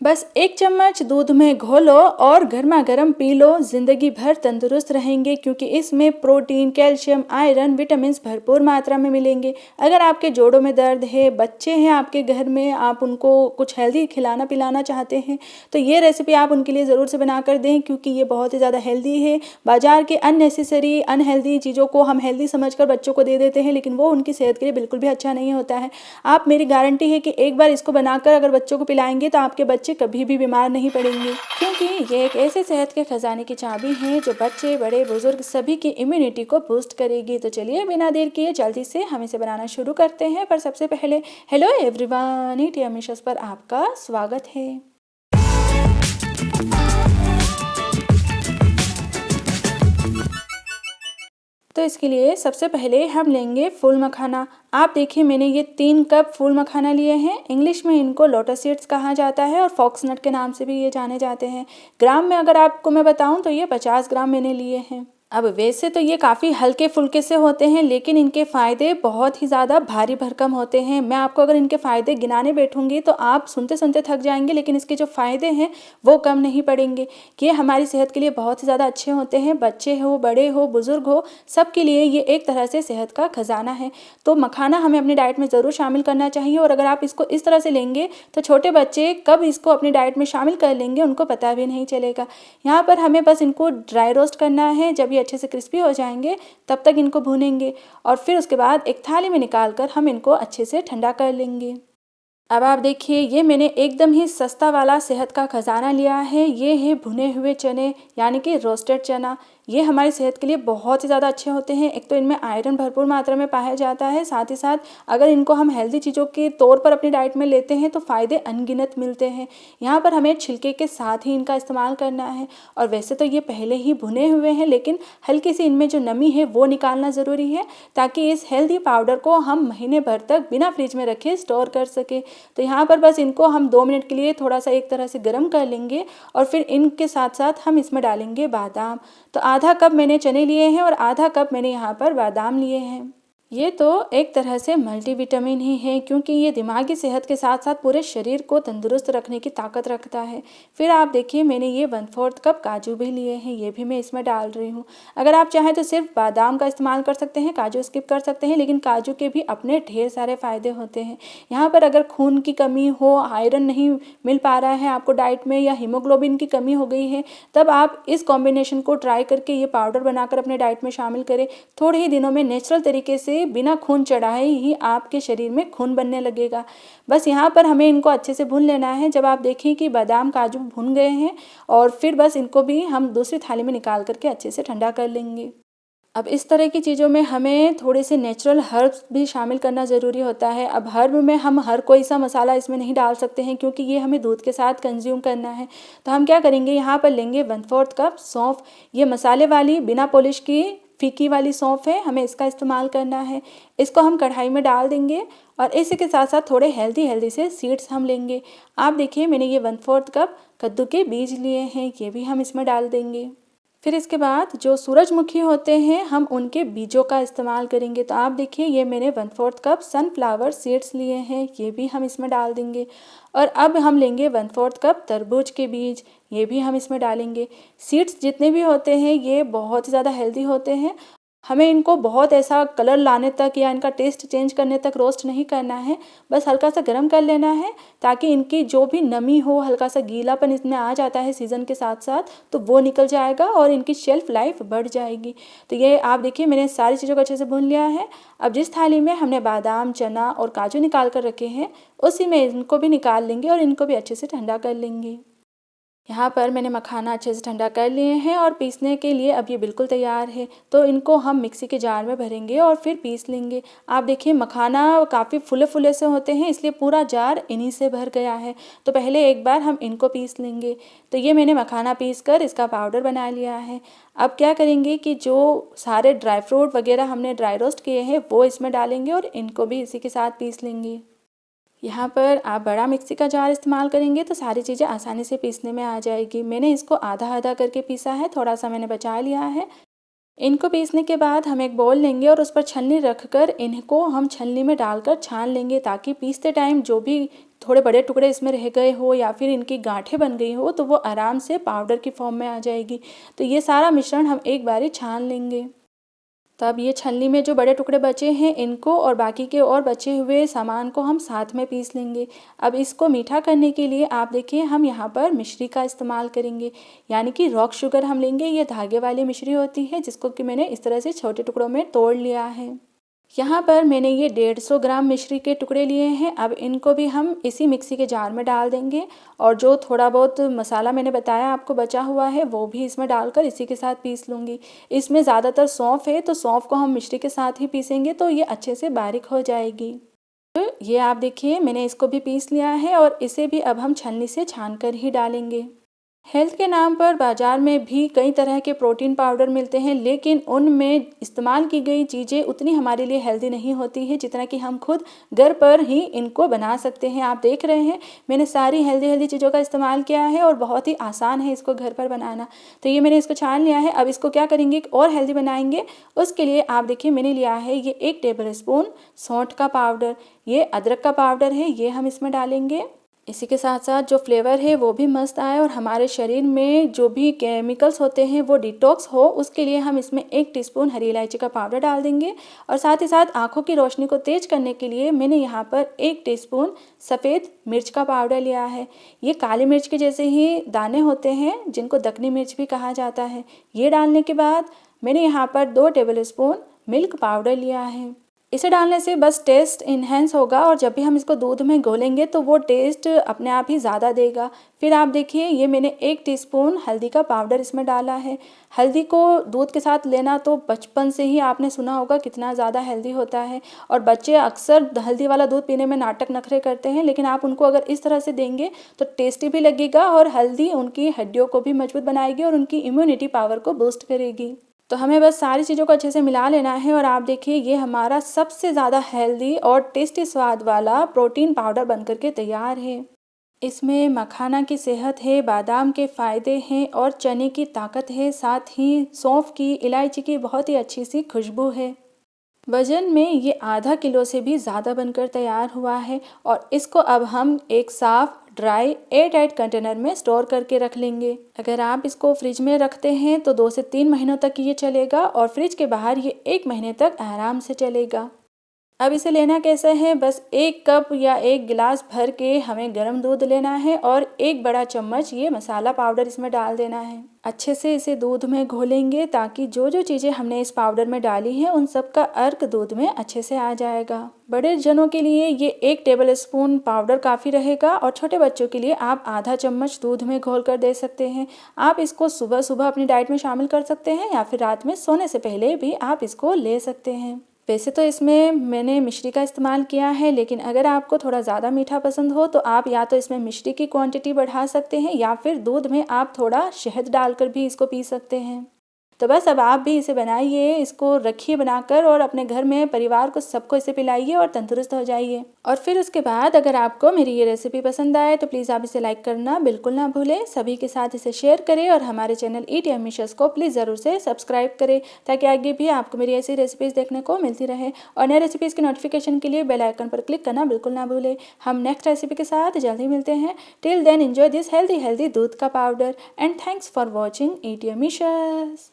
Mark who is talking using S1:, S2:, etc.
S1: बस 1 चम्मच दूध में घोलो और गर्मा गर्म पी लो। ज़िंदगी भर तंदुरुस्त रहेंगे क्योंकि इसमें प्रोटीन, कैल्शियम, आयरन, विटामिन्स भरपूर मात्रा में मिलेंगे। अगर आपके जोड़ों में दर्द है, बच्चे हैं आपके घर में, आप उनको कुछ हेल्दी खिलाना पिलाना चाहते हैं तो ये रेसिपी आप उनके लिए ज़रूर से बना कर दें क्योंकि ये बहुत ही ज़्यादा हेल्दी है। बाजार के अननेसेसरी अनहेल्दी चीज़ों को हम हेल्दी समझकर बच्चों को दे देते हैं, लेकिन वो उनकी सेहत के लिए बिल्कुल भी अच्छा नहीं होता है। आप मेरी गारंटी है कि एक बार इसको बनाकर अगर बच्चों को पिलाएंगे तो आपके बच्चे कभी भी बीमार नहीं पड़ेंगे, क्योंकि ये एक ऐसे सेहत के खजाने की चाबी है जो बच्चे, बड़े, बुजुर्ग सभी की इम्यूनिटी को बूस्ट करेगी। तो चलिए बिना देर किए जल्दी से हम इसे बनाना शुरू करते हैं। पर सबसे पहले हेलो एवरीवन, ईट यम्मी शोज़ पर आपका स्वागत है। तो इसके लिए सबसे पहले हम लेंगे फूल मखाना। आप देखिए मैंने ये 3 कप फूल मखाना लिए हैं। इंग्लिश में इनको लोटस सीड्स कहा जाता है और फॉक्सनट के नाम से भी ये जाने जाते हैं। ग्राम में अगर आपको मैं बताऊं तो ये 50 ग्राम मैंने लिए हैं। अब वैसे तो ये काफ़ी हल्के फुल्के से होते हैं, लेकिन इनके फ़ायदे बहुत ही ज़्यादा भारी भरकम होते हैं। मैं आपको अगर इनके फ़ायदे गिनाने बैठूंगी तो आप सुनते सुनते थक जाएंगे, लेकिन इसके जो फ़ायदे हैं वो कम नहीं पड़ेंगे। ये हमारी सेहत के लिए बहुत ही ज़्यादा अच्छे होते हैं। बच्चे हो, बड़े हो, बुज़ुर्ग हो, सबके लिए ये एक तरह से सेहत का खजाना है। तो मखाना हमें अपनी डाइट में ज़रूर शामिल करना चाहिए, और अगर आप इसको इस तरह से लेंगे तो छोटे बच्चे कब इसको अपनी डाइट में शामिल कर लेंगे उनको पता भी नहीं चलेगा। यहाँ पर हमें बस इनको ड्राई रोस्ट करना है। जब ये अच्छे से क्रिस्पी हो जाएंगे तब तक इनको भूनेंगे और फिर उसके बाद एक थाली में निकालकर हम इनको अच्छे से ठंडा कर लेंगे। अब आप देखिए ये मैंने एकदम ही सस्ता वाला सेहत का खजाना लिया है। ये है भुने हुए चने, यानी कि रोस्टेड चना। ये हमारी सेहत के लिए बहुत ही ज़्यादा अच्छे होते हैं। एक तो इनमें आयरन भरपूर मात्रा में पाया जाता है, साथ ही साथ अगर इनको हम हेल्दी चीज़ों के तौर पर अपनी डाइट में लेते हैं तो फ़ायदे अनगिनत मिलते हैं। यहाँ पर हमें छिलके के साथ ही इनका इस्तेमाल करना है। और वैसे तो ये पहले ही भुने हुए हैं, लेकिन हल्की सी इनमें जो नमी है वो निकालना ज़रूरी है ताकि इस हेल्दी पाउडर को हम महीने भर तक बिना फ्रिज में रखे स्टोर कर सके। तो यहाँ पर बस इनको हम 2 मिनट के लिए थोड़ा सा एक तरह से गर्म कर लेंगे और फिर इनके साथ साथ हम इसमें डालेंगे बादाम। तो आधा कप मैंने चने लिए हैं और आधा कप मैंने यहाँ पर बादाम लिए हैं। ये तो एक तरह से मल्टीविटामिन ही है, क्योंकि ये दिमागी सेहत के साथ साथ पूरे शरीर को तंदुरुस्त रखने की ताकत रखता है। फिर आप देखिए मैंने ये 1/4 कप काजू भी लिए हैं, ये भी मैं इसमें डाल रही हूँ। अगर आप चाहें तो सिर्फ बादाम का इस्तेमाल कर सकते हैं, काजू स्किप कर सकते हैं, लेकिन काजू के भी अपने ढेर सारे फ़ायदे होते हैं। यहाँ पर अगर खून की कमी हो, आयरन नहीं मिल पा रहा है आपको डाइट में, या हीमोग्लोबिन की कमी हो गई है, तब आप इस कॉम्बिनेशन को ट्राई करके ये पाउडर बनाकर अपने डाइट में शामिल करें। थोड़े ही दिनों में नेचुरल तरीके से बिना खून चढ़ाए ही आपके शरीर में खून बनने लगेगा। बस यहाँ पर हमें इनको अच्छे से भून लेना है। जब आप देखें कि बादाम काजू भुन गए हैं और फिर बस इनको भी हम दूसरी थाली में निकाल करके अच्छे से ठंडा कर लेंगे। अब इस तरह की चीज़ों में हमें थोड़े से नेचुरल हर्ब्स भी शामिल करना ज़रूरी होता है। अब हर्ब में हम हर कोई सा मसाला इसमें नहीं डाल सकते हैं, क्योंकि ये हमें दूध के साथ कंज्यूम करना है। तो हम क्या करेंगे, यहाँ पर लेंगे 1/4 कप सौंफ। ये मसाले वाली बिना पॉलिश की फीकी वाली सौंफ है, हमें इसका इस्तेमाल करना है। इसको हम कढ़ाई में डाल देंगे और इसी के साथ साथ थोड़े हेल्दी से सीड्स हम लेंगे। आप देखिए मैंने ये 1/4 कप कद्दू के बीज लिए हैं, ये भी हम इसमें डाल देंगे। फिर इसके बाद जो सूरजमुखी होते हैं हम उनके बीजों का इस्तेमाल करेंगे। तो आप देखिए ये मैंने 1/4 कप सनफ्लावर सीड्स लिए हैं, ये भी हम इसमें डाल देंगे। और अब हम लेंगे 1/4 कप तरबूज के बीज, ये भी हम इसमें डालेंगे। सीड्स जितने भी होते हैं ये बहुत ही ज़्यादा हेल्दी होते हैं। हमें इनको बहुत ऐसा कलर लाने तक या इनका टेस्ट चेंज करने तक रोस्ट नहीं करना है, बस हल्का सा गर्म कर लेना है ताकि इनकी जो भी नमी हो, हल्का सा गीलापन इसमें आ जाता है सीज़न के साथ साथ, तो वो निकल जाएगा और इनकी शेल्फ लाइफ बढ़ जाएगी। तो ये आप देखिए मैंने सारी चीज़ों को अच्छे से भून लिया है। अब जिस थाली में हमने बादाम, चना और काजू निकाल कर रखे हैं उसी में इनको भी निकाल लेंगे और इनको भी अच्छे से ठंडा कर लेंगे। यहाँ पर मैंने मखाना अच्छे से ठंडा कर लिए हैं और पीसने के लिए अब ये बिल्कुल तैयार है। तो इनको हम मिक्सी के जार में भरेंगे और फिर पीस लेंगे। आप देखिए मखाना काफ़ी फुले फुले से होते हैं, इसलिए पूरा जार इन्हीं से भर गया है। तो पहले एक बार हम इनको पीस लेंगे। तो ये मैंने मखाना पीस कर इसका पाउडर बना लिया है। अब क्या करेंगे कि जो सारे ड्राई फ्रूट वगैरह हमने ड्राई रोस्ट किए हैं वो इसमें डालेंगे और इनको भी इसी के साथ पीस लेंगे। यहाँ पर आप बड़ा मिक्सी का जार इस्तेमाल करेंगे तो सारी चीज़ें आसानी से पीसने में आ जाएगी। मैंने इसको आधा आधा करके पीसा है, थोड़ा सा मैंने बचा लिया है। इनको पीसने के बाद हम एक बाउल लेंगे और उस पर छलनी रखकर इनको हम छलनी में डालकर छान लेंगे, ताकि पीसते टाइम जो भी थोड़े बड़े टुकड़े इसमें रह गए हो या फिर इनकी गांठें बन गई हो तो वो आराम से पाउडर की फॉर्म में आ जाएगी। तो ये सारा मिश्रण हम एक बारी छान लेंगे। तब ये छलनी में जो बड़े टुकड़े बचे हैं इनको और बाकी के और बचे हुए सामान को हम साथ में पीस लेंगे। अब इसको मीठा करने के लिए आप देखिए हम यहाँ पर मिश्री का इस्तेमाल करेंगे, यानी कि रॉक शुगर हम लेंगे। ये धागे वाली मिश्री होती है जिसको कि मैंने इस तरह से छोटे टुकड़ों में तोड़ लिया है। यहाँ पर मैंने ये 150 ग्राम मिश्री के टुकड़े लिए हैं। अब इनको भी हम इसी मिक्सी के जार में डाल देंगे और जो थोड़ा बहुत मसाला मैंने बताया आपको बचा हुआ है वो भी इसमें डालकर इसी के साथ पीस लूँगी। इसमें ज़्यादातर सौंफ है तो सौंफ को हम मिश्री के साथ ही पीसेंगे तो ये अच्छे से बारीक हो जाएगी। तो ये आप देखिए मैंने इसको भी पीस लिया है और इसे भी अब हम छलनी से छान कर ही डालेंगे। हेल्थ के नाम पर बाज़ार में भी कई तरह के प्रोटीन पाउडर मिलते हैं, लेकिन उनमें इस्तेमाल की गई चीज़ें उतनी हमारे लिए हेल्दी नहीं होती है जितना कि हम खुद घर पर ही इनको बना सकते हैं। आप देख रहे हैं मैंने सारी हेल्दी चीज़ों का इस्तेमाल किया है और बहुत ही आसान है इसको घर पर बनाना। तो ये मैंने इसको छान लिया है। अब इसको क्या करेंगे और हेल्दी बनाएंगे, उसके लिए आप देखिए मैंने लिया है ये 1 टेबल स्पून सौंठ का पाउडर, ये अदरक का पाउडर है, ये हम इसमें डालेंगे। इसी के साथ साथ जो फ्लेवर है वो भी मस्त आए और हमारे शरीर में जो भी केमिकल्स होते हैं वो डिटॉक्स हो, उसके लिए हम इसमें 1 टीस्पून हरी इलायची का पाउडर डाल देंगे। और साथ ही साथ आँखों की रोशनी को तेज करने के लिए मैंने यहाँ पर 1 टीस्पून सफ़ेद मिर्च का पाउडर लिया है। ये काली मिर्च के जैसे ही दाने होते हैं जिनको दक्कनी मिर्च भी कहा जाता है। ये डालने के बाद मैंने यहाँ पर 2 टेबल स्पून मिल्क पाउडर लिया है। इसे डालने से बस टेस्ट इन्हेंस होगा और जब भी हम इसको दूध में घोलेंगे तो वो टेस्ट अपने आप ही ज़्यादा देगा। फिर आप देखिए ये मैंने 1 टीस्पून हल्दी का पाउडर इसमें डाला है। हल्दी को दूध के साथ लेना तो बचपन से ही आपने सुना होगा कितना ज़्यादा हेल्दी होता है और बच्चे अक्सर हल्दी वाला दूध पीने में नाटक नखरे करते हैं, लेकिन आप उनको अगर इस तरह से देंगे तो टेस्टी भी लगेगा और हल्दी उनकी हड्डियों को भी मजबूत बनाएगी और उनकी इम्यूनिटी पावर को बूस्ट करेगी। तो हमें बस सारी चीज़ों को अच्छे से मिला लेना है और आप देखिए ये हमारा सबसे ज़्यादा हेल्दी और टेस्टी स्वाद वाला प्रोटीन पाउडर बनकर के तैयार है। इसमें मखाना की सेहत है, बादाम के फ़ायदे हैं और चने की ताकत है, साथ ही सौंफ की, इलायची की बहुत ही अच्छी सी खुशबू है। वज़न में ये आधा किलो से भी ज़्यादा बनकर तैयार हुआ है और इसको अब हम एक साफ़ ड्राई एयर टाइट कंटेनर में स्टोर करके रख लेंगे। अगर आप इसको फ्रिज में रखते हैं तो 2 से 3 महीनों तक ये चलेगा और फ्रिज के बाहर ये 1 महीने तक आराम से चलेगा। अब इसे लेना कैसे है, बस 1 कप या 1 गिलास भर के हमें गर्म दूध लेना है और 1 बड़ा चम्मच ये मसाला पाउडर इसमें डाल देना है। अच्छे से इसे दूध में घोलेंगे ताकि जो जो चीज़ें हमने इस पाउडर में डाली हैं उन सब का अर्क दूध में अच्छे से आ जाएगा। बड़े जनों के लिए ये 1 टेबल स्पून पाउडर काफ़ी रहेगा और छोटे बच्चों के लिए आप आधा चम्मच दूध में घोल कर दे सकते हैं। आप इसको सुबह सुबह अपनी डाइट में शामिल कर सकते हैं या फिर रात में सोने से पहले भी आप इसको ले सकते हैं। वैसे तो इसमें मैंने मिश्री का इस्तेमाल किया है, लेकिन अगर आपको थोड़ा ज़्यादा मीठा पसंद हो तो आप या तो इसमें मिश्री की क्वांटिटी बढ़ा सकते हैं या फिर दूध में आप थोड़ा शहद डालकर भी इसको पी सकते हैं। तो बस अब आप भी इसे बनाइए, इसको रखिए बनाकर और अपने घर में परिवार को सबको इसे पिलाइए और तंदुरुस्त हो जाइए। और फिर उसके बाद अगर आपको मेरी ये रेसिपी पसंद आए तो प्लीज़ आप इसे लाइक करना बिल्कुल ना भूलें, सभी के साथ इसे शेयर करें और हमारे चैनल ईट यम्मी शोज़ को प्लीज़ ज़रूर से सब्सक्राइब करें ताकि आगे भी आपको मेरी ऐसी रेसिपीज़ देखने को मिलती रहे। और नए रेसिपीज़ की नोटिफिकेशन के लिए बेल आइकन पर क्लिक करना बिल्कुल ना भूलें। हम नेक्स्ट रेसिपी के साथ जल्दी मिलते हैं। Till then enjoy this healthy दूध का powder and thanks for watching eat yummy shows.